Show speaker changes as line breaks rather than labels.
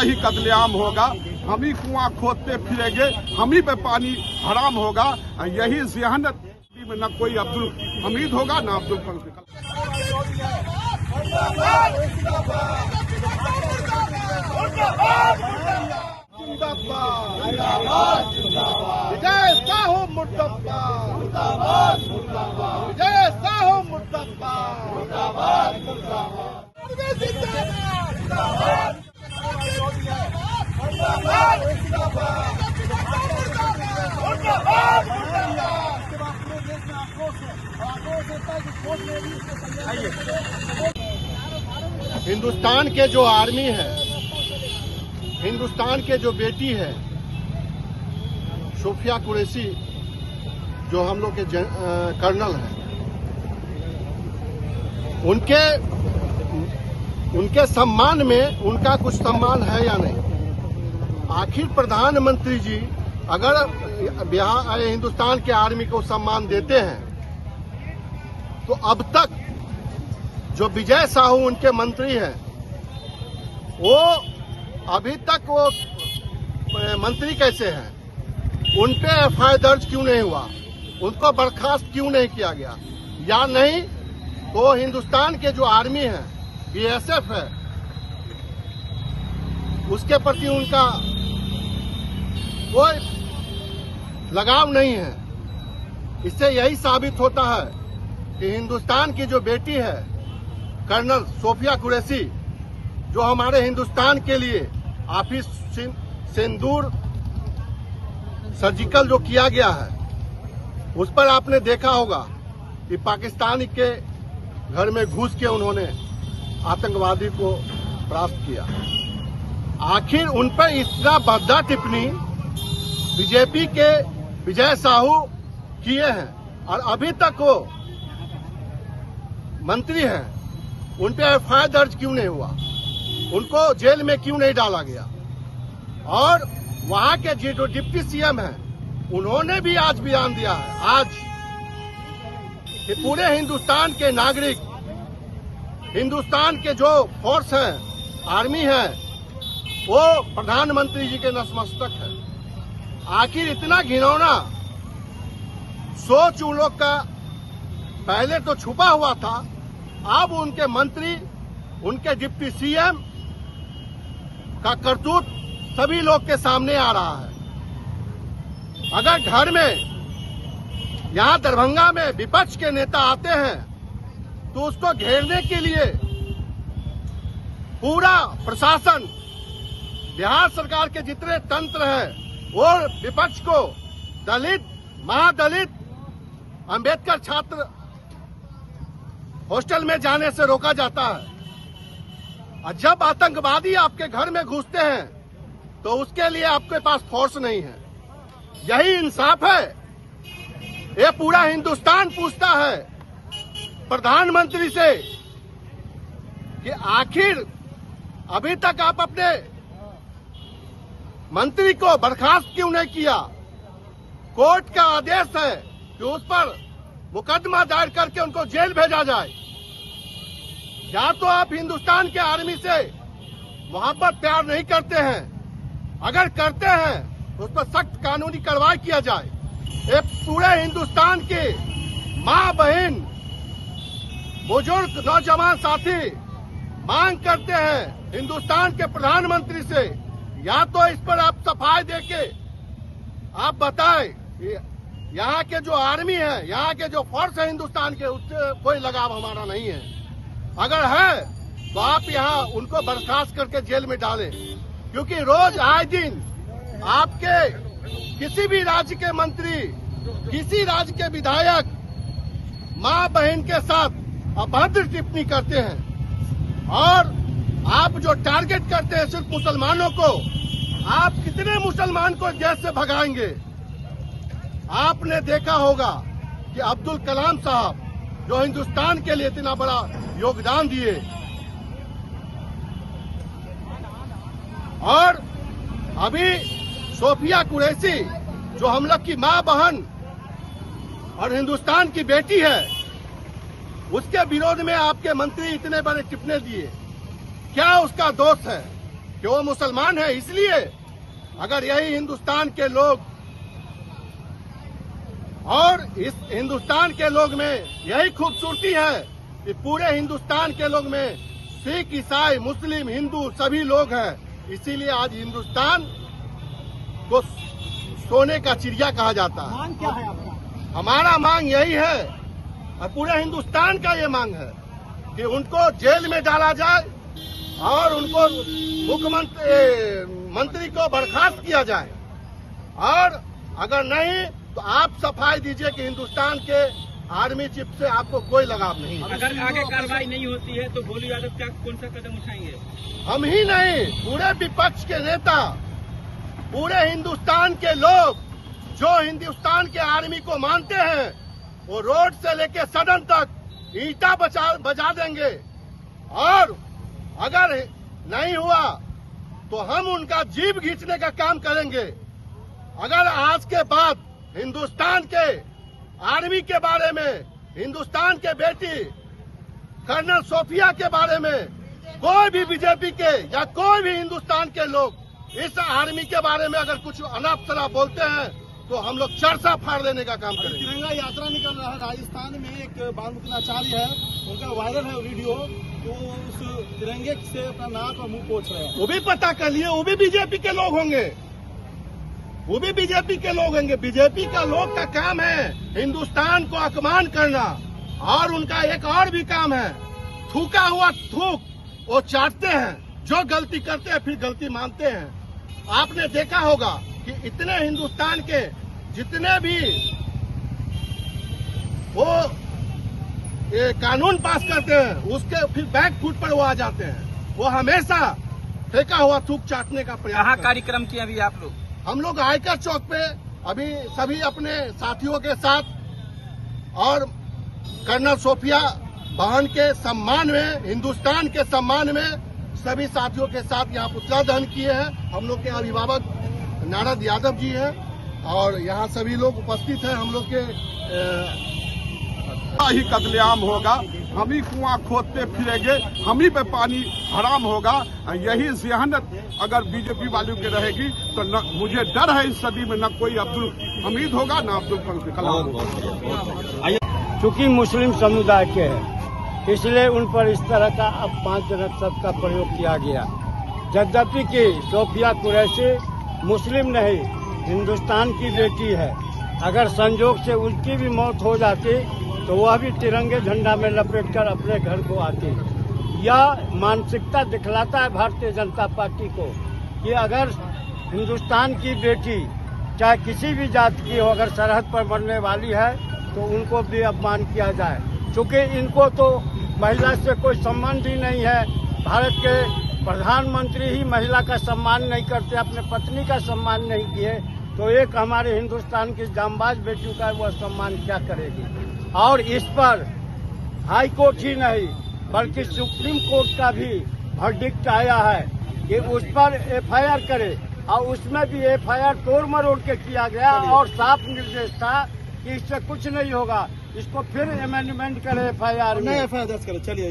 ही कत्लेआम होगा, हम ही कुआं खोदते फिरेंगे, हम ही पे पानी हराम होगा। यही ज़हनत में न कोई अब्दुल हमीद होगा न अब्दुल कलाम। विजय साहू मुर्दाबाद, विजय साहू मुर्दाबाद, हिंदुस्तान के जो आर्मी है, हिंदुस्तान के जो बेटी है सोफिया कुरैशी, जो हम लोग के कर्नल हैं, उनके सम्मान में उनका कुछ सम्मान है या नहीं? आखिर प्रधानमंत्री जी अगर बिहार हिंदुस्तान के आर्मी को सम्मान देते हैं तो अब तक जो विजय साहू उनके मंत्री हैं वो अभी तक वो मंत्री कैसे हैं? उन पे एफआईआर दर्ज क्यों नहीं हुआ? उनको बर्खास्त क्यों नहीं किया गया? या नहीं तो हिंदुस्तान के जो आर्मी है, बीएसएफ है, उसके प्रति उनका कोई लगाव नहीं है। इससे यही साबित होता है कि हिंदुस्तान की जो बेटी है कर्नल सोफिया कुरैशी, जो हमारे हिंदुस्तान के लिए ऑफिस सिंदूर सर्जिकल जो किया गया है, उस पर आपने देखा होगा कि पाकिस्तान के घर में घुस के उन्होंने आतंकवादी को परास्त किया। आखिर उन पर इतना भद्दा टिप्पणी बीजेपी के विजय साहू किए हैं और अभी तक वो मंत्री हैं, उन पे एफआईआर दर्ज क्यों नहीं हुआ? उनको जेल में क्यों नहीं डाला गया? और वहां के जो डिप्टी सीएम हैं उन्होंने भी आज बयान दिया है आज कि पूरे हिंदुस्तान के नागरिक, हिंदुस्तान के जो फोर्स है, आर्मी है, वो प्रधानमंत्री जी के नतमस्तक है। आखिर इतना घिनौना सोच उन लोग का पहले तो छुपा हुआ था, अब उनके मंत्री, उनके डिप्टी सीएम का करतूत सभी लोग के सामने आ रहा है। अगर घर में यहां दरभंगा में विपक्ष के नेता आते हैं तो उसको घेरने के लिए पूरा प्रशासन, बिहार सरकार के जितने तंत्र हैं, वो विपक्ष को दलित, महादलित, अंबेडकर छात्र हॉस्टल में जाने से रोका जाता है। और जब आतंकवादी आपके घर में घुसते हैं तो उसके लिए आपके पास फोर्स नहीं है। यही इंसाफ है? ये पूरा हिंदुस्तान पूछता है प्रधानमंत्री से कि आखिर अभी तक आप अपने मंत्री को बर्खास्त क्यों नहीं किया? कोर्ट का आदेश है कि उस पर मुकदमा दायर करके उनको जेल भेजा जाए। या तो आप हिंदुस्तान के आर्मी से मोहब्बत प्यार नहीं करते हैं, अगर करते हैं तो उस पर सख्त कानूनी कार्रवाई किया जाए। ये पूरे हिंदुस्तान के माँ बहन, बुजुर्ग, नौजवान साथी मांग करते हैं हिंदुस्तान के प्रधानमंत्री से, या तो इस पर आप सफाई देके आप बताएं यहाँ के जो आर्मी है, यहाँ के जो फोर्स है हिंदुस्तान के, उससे कोई लगाव हमारा नहीं है। अगर है तो आप यहाँ उनको बर्खास्त करके जेल में डालें, क्योंकि रोज आए दिन आपके किसी भी राज्य के मंत्री, किसी राज्य के विधायक माँ बहन के साथ अभद्र टिप्पणी करते हैं और आप जो टारगेट करते हैं सिर्फ मुसलमानों को, आप कितने मुसलमान को देश से भगाएंगे? आपने देखा होगा कि अब्दुल कलाम साहब जो हिंदुस्तान के लिए इतना बड़ा योगदान दिए, और अभी सोफिया कुरैशी जो हम लोग की माँ बहन और हिंदुस्तान की बेटी है, उसके विरोध में आपके मंत्री इतने बड़े टिप्पणी दिए। क्या उसका दोष है? कि वो मुसलमान है इसलिए। अगर यही हिंदुस्तान के लोग और इस हिंदुस्तान के लोग में यही खूबसूरती है कि पूरे हिंदुस्तान के लोग में सिख, ईसाई, मुस्लिम, हिंदू सभी लोग हैं। इसीलिए आज हिंदुस्तान को सोने का चिड़िया कहा जाता है।
मांग क्या है आपका?
हमारा मांग यही है और पूरे हिंदुस्तान का ये मांग है कि उनको जेल में डाला जाए और उनको मंत्री को बर्खास्त किया जाए। और अगर नहीं तो आप सफाई दीजिए कि हिंदुस्तान के आर्मी चीफ से आपको कोई लगाव नहीं।
अगर आगे कार्रवाई नहीं होती है तो भोलू यादव क्या कौन सा कदम उठाएंगे?
हम ही नहीं, पूरे विपक्ष के नेता, पूरे हिंदुस्तान के लोग जो हिंदुस्तान के आर्मी को मानते हैं वो रोड से लेकर सदन तक ईंटा बजा देंगे। और अगर नहीं हुआ तो हम उनका जीभ खींचने का काम करेंगे। अगर आज के बाद हिंदुस्तान के आर्मी के बारे में, हिंदुस्तान के बेटी कर्नल सोफिया के बारे में कोई भी बीजेपी के या कोई भी हिंदुस्तान के लोग इस आर्मी के बारे में अगर कुछ अनाप शनाप बोलते हैं तो हम लोग चर्चा फाड़ देने का काम करेंगे।
तिरंगा यात्रा निकल रहा है राजस्थान में, एक बालमुकुंदाचार्य है, उनका वायरल है वीडियो, तो उस तिरंगे से अपना नाक और मुंह पोंछ रहे हैं।
वो भी पता कर लिए, वो भी बीजेपी के लोग होंगे, वो भी बीजेपी के लोग होंगे। बीजेपी का लोग का काम है हिंदुस्तान को अपमान करना। और उनका एक और भी काम है, थूका हुआ थूक वो चाटते हैं। जो गलती करते हैं फिर गलती मानते हैं। आपने देखा होगा कि इतने हिंदुस्तान के जितने भी वो ये कानून पास करते हैं उसके फिर बैक फुट पर वो आ जाते हैं। वो हमेशा फेंका हुआ थूक चाटने का प्रयास
कहाँ
करते हैं।
कार्यक्रम किए अभी आप लोग?
हम लोग आयकर चौक पे अभी सभी अपने साथियों के साथ और कर्नल सोफिया बहन के सम्मान में, हिंदुस्तान के सम्मान में सभी साथियों के साथ यहाँ पुतला दहन किए हैं। हम लोग के अभिभावक नारद यादव जी हैं और यहाँ सभी लोग उपस्थित हैं। हम लोग के
ही कत्लेआम होगा, हम ही कुआं खोदते फिरेंगे, हम ही पे पानी हराम होगा। यही ज़हनत अगर बीजेपी वालों की रहेगी तो न मुझे डर है इस सदी में न कोई अब्दुल हमीद होगा न अब्दुल कलाम होगा।
चूंकि मुस्लिम समुदाय के हैं इसलिए उन पर इस तरह का अपमानजनक शब्द का प्रयोग किया गया। यद्यपि कि सोफिया कुरैशी मुस्लिम नहीं, हिंदुस्तान की बेटी है। अगर संजोग से उनकी भी मौत हो जाती तो वह भी तिरंगे झंडा में लपेटकर अपने घर को आती। यह मानसिकता दिखलाता है भारतीय जनता पार्टी को कि अगर हिंदुस्तान की बेटी चाहे किसी भी जाति की हो अगर सरहद पर मरने वाली है तो उनको भी अपमान किया जाए। चूँकि इनको तो महिला से कोई संबंध ही नहीं है। भारत के प्रधानमंत्री ही महिला का सम्मान नहीं करते, अपने पत्नी का सम्मान नहीं किए, तो एक हमारे हिंदुस्तान की जांबाज बेटियों का वह सम्मान क्या करेगी। और इस पर हाई कोर्ट ही नहीं बल्कि सुप्रीम कोर्ट का भी वर्डिक्ट आया है कि उस पर एफआईआर करे। और उसमें भी एफआईआर तोड़ मरोड़ के किया गया और साफ निर्देश था कि इससे कुछ नहीं होगा, इसको फिर अमेंडमेंट करे एफआईआर में।
नया एफआईआर दर्ज करें। चलिए।